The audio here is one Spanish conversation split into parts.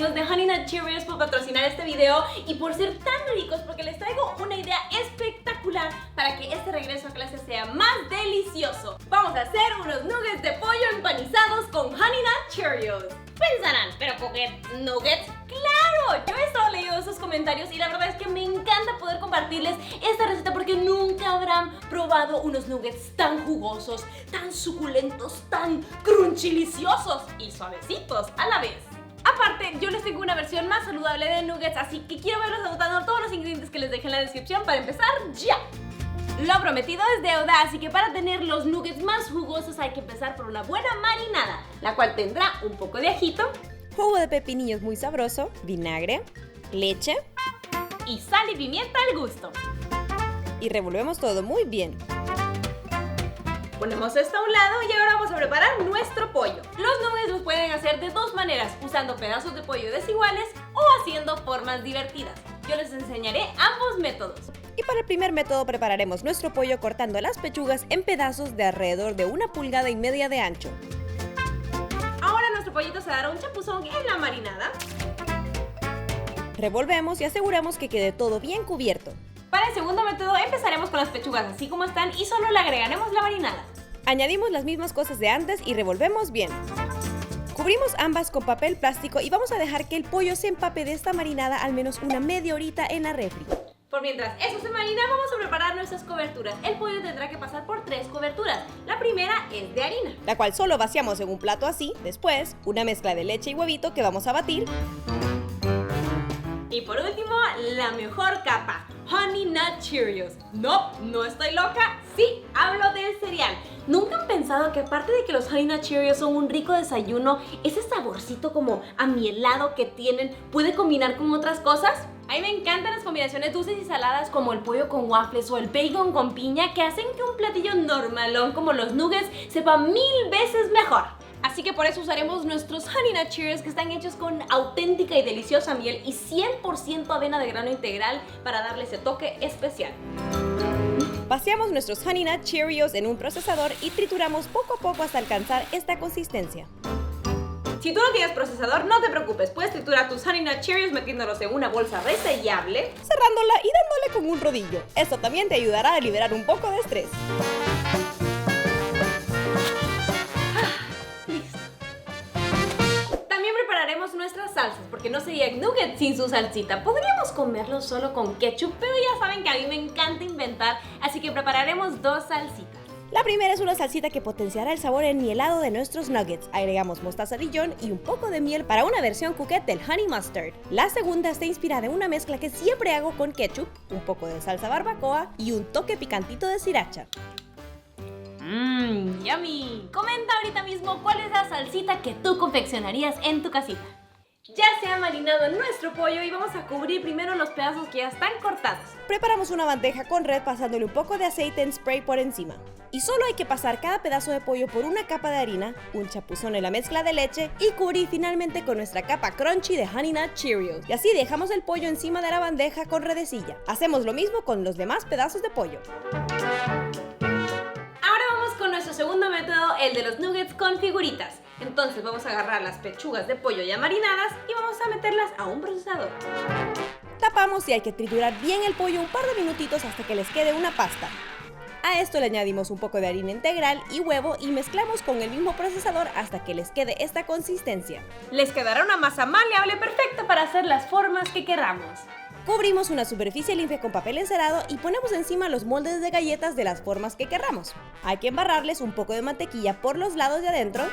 amigos de Honey Nut Cheerios por patrocinar este video y por ser tan ricos, porque les traigo una idea espectacular para que este regreso a clase sea más delicioso. Vamos a hacer unos nuggets de pollo empanizados con Honey Nut Cheerios. Pensarán, ¿pero por qué nuggets? ¡Claro! Yo he estado leyendo esos comentarios y la verdad es que me encanta poder compartirles esta receta porque nunca habrán probado unos nuggets tan jugosos, tan suculentos, tan crunchiliciosos y suavecitos a la vez. Aparte, yo les tengo una versión más saludable de nuggets, así que quiero verlos anotando todos los ingredientes que les dejé en la descripción para empezar ya. Lo prometido es deuda, así que para tener los nuggets más jugosos hay que empezar por una buena marinada, la cual tendrá un poco de ajito, jugo de pepinillos muy sabroso, vinagre, leche y sal y pimienta al gusto. Y revolvemos todo muy bien. Ponemos esto a un lado y ahora vamos a preparar nuestro pollo. Los nuggets los pueden hacer de dos maneras, usando pedazos de pollo desiguales o haciendo formas divertidas. Yo les enseñaré ambos métodos. Y para el primer método prepararemos nuestro pollo cortando las pechugas en pedazos de alrededor de 1,5 pulgadas de ancho. Ahora nuestro pollito se dará un chapuzón en la marinada. Revolvemos y aseguramos que quede todo bien cubierto. Para el segundo método empezaremos con las pechugas así como están y solo le agregaremos la marinada. Añadimos las mismas cosas de antes y revolvemos bien. Cubrimos ambas con papel plástico y vamos a dejar que el pollo se empape de esta marinada al menos una media horita en la refri. Por mientras eso se marina, vamos a preparar nuestras coberturas. El pollo tendrá que pasar por 3 coberturas. La primera es de harina, la cual solo vaciamos en un plato así. Después, una mezcla de leche y huevito que vamos a batir. Y por último, la mejor capa, Honey Nut Cheerios. No estoy loca, sí, hablo del cereal. ¿Nunca han pensado que aparte de que los Honey Nut Cheerios son un rico desayuno, ese saborcito como amielado que tienen puede combinar con otras cosas? A mí me encantan las combinaciones dulces y saladas como el pollo con waffles o el bacon con piña que hacen que un platillo normalón como los nuggets sepa 1000 veces mejor. Así que por eso usaremos nuestros Honey Nut Cheerios que están hechos con auténtica y deliciosa miel y 100% avena de grano integral para darle ese toque especial. Vaciamos nuestros Honey Nut Cheerios en un procesador y trituramos poco a poco hasta alcanzar esta consistencia. Si tú no tienes procesador, no te preocupes, puedes triturar tus Honey Nut Cheerios metiéndolos en una bolsa resellable, cerrándola y dándole con un rodillo. Esto también te ayudará a liberar un poco de estrés. Prepararemos nuestras salsas porque no serían nuggets sin su salsita. Podríamos comerlos solo con ketchup, pero ya saben que a mí me encanta inventar, así que prepararemos 2 salsitas. La primera es una salsita que potenciará el sabor enmielado de nuestros nuggets. Agregamos mostaza Dijon y un poco de miel para una versión coquette del honey mustard. La segunda está inspirada en una mezcla que siempre hago con ketchup, un poco de salsa barbacoa y un toque picantito de sriracha. Yummy. Comenta ahorita mismo cuál es la salsita que tú confeccionarías en tu casita. Ya se ha marinado nuestro pollo y vamos a cubrir primero los pedazos que ya están cortados. Preparamos una bandeja con red pasándole un poco de aceite en spray por encima. Y solo hay que pasar cada pedazo de pollo por una capa de harina, un chapuzón en la mezcla de leche y cubrir finalmente con nuestra capa crunchy de Honey Nut Cheerios. Y así dejamos el pollo encima de la bandeja con redecilla. Hacemos lo mismo con los demás pedazos de pollo. Con nuestro segundo método, el de los nuggets con figuritas. Entonces vamos a agarrar las pechugas de pollo ya marinadas y vamos a meterlas a un procesador. Tapamos y hay que triturar bien el pollo un par de minutitos hasta que les quede una pasta. A esto le añadimos un poco de harina integral y huevo y mezclamos con el mismo procesador hasta que les quede esta consistencia. Les quedará una masa maleable perfecta para hacer las formas que queramos. Cubrimos una superficie limpia con papel encerado y ponemos encima los moldes de galletas de las formas que querramos. Hay que embarrarles un poco de mantequilla por los lados de adentro.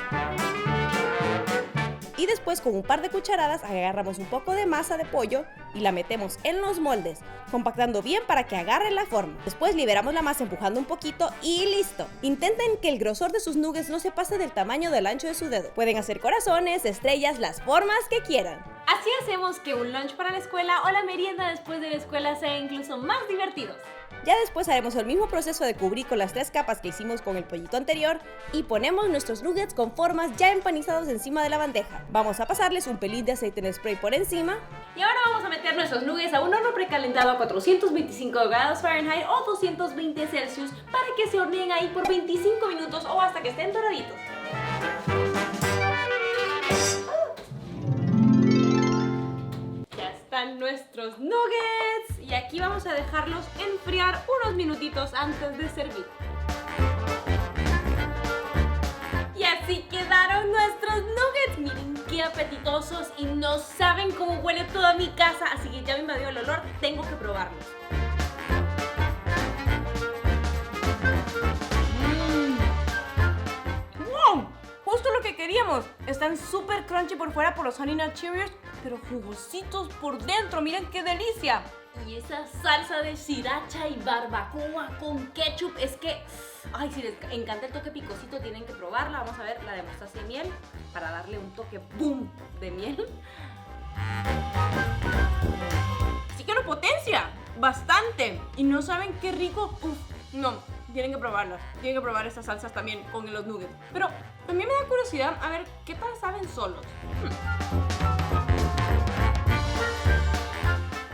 Y después con un par de cucharadas agarramos un poco de masa de pollo y la metemos en los moldes, compactando bien para que agarre la forma. Después liberamos la masa empujando un poquito y listo. Intenten que el grosor de sus nuggets no se pase del tamaño del ancho de su dedo. Pueden hacer corazones, estrellas, las formas que quieran. Así hacemos que un lunch para la escuela o la merienda después de la escuela sea incluso más divertidos. Ya después haremos el mismo proceso de cubrir con las 3 capas que hicimos con el pollito anterior y ponemos nuestros nuggets con formas ya empanizados encima de la bandeja. Vamos a pasarles un pelín de aceite en spray por encima. Y ahora vamos a meter nuestros nuggets a un horno precalentado a 425 grados Fahrenheit o 220 Celsius para que se horneen ahí por 25 minutos o hasta que estén doraditos. están nuestros nuggets y aquí vamos a dejarlos enfriar unos minutitos antes de servir. Y así quedaron nuestros nuggets. Miren qué apetitosos y no saben cómo huele toda mi casa, así que ya me invadió el olor, tengo que probarlos. ¡Wow! Justo lo que queríamos. Están súper crunchy por fuera por los Honey Nut Cheerios, pero jugositos por dentro. Miren qué delicia. Y esa salsa de sriracha y barbacoa con ketchup es que... Ay, si les encanta el toque picosito, tienen que probarla. Vamos a ver la de mostaza y miel para darle un toque boom de miel. Sí que lo potencia bastante. Y no saben qué rico. Uf, no, tienen que probarlas. Tienen que probar estas salsas también con los nuggets. Pero a mí me da curiosidad a ver qué tal saben solos.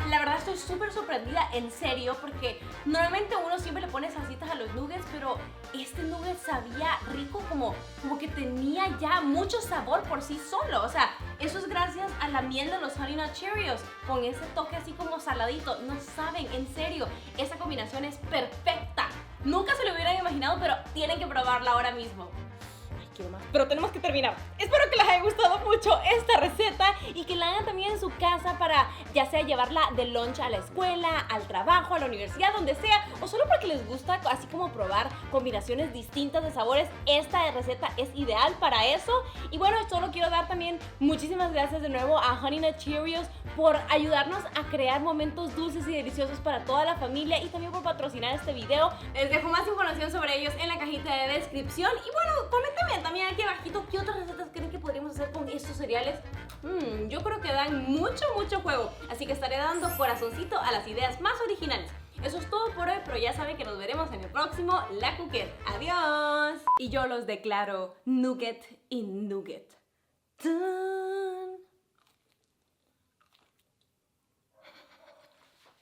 La verdad estoy súper sorprendida, en serio, porque normalmente uno siempre le pone salsitas a los nuggets, pero este nugget sabía rico, como que tenía ya mucho sabor por sí solo. O sea, eso es gracias a la miel de los Honey Nut Cheerios, con ese toque así como saladito. No saben, en serio, esa combinación es perfecta. Nunca se lo hubieran imaginado, pero tienen que probarla ahora mismo. Quiero más, pero tenemos que terminar. Espero que les haya gustado mucho esta receta y que la hagan también en su casa para ya sea llevarla de lunch a la escuela, al trabajo, a la universidad, donde sea, o solo porque les gusta así como probar combinaciones distintas de sabores. Esta receta es ideal para eso. Y bueno, solo quiero dar también muchísimas gracias de nuevo a Honey Nut Cheerios por ayudarnos a crear momentos dulces y deliciosos para toda la familia y también por patrocinar este video. Les dejo más información sobre ellos en la cajita de descripción y bueno, coméntenme también aquí abajito qué otras recetas creen que podríamos hacer con estos cereales. Yo creo que dan mucho juego, así que estaré dando corazoncito a las ideas más originales. Eso es todo por hoy, pero ya saben que nos veremos en el próximo La Cookette. ¡Adiós! Y yo los declaro nugget in nugget. ¡Tun!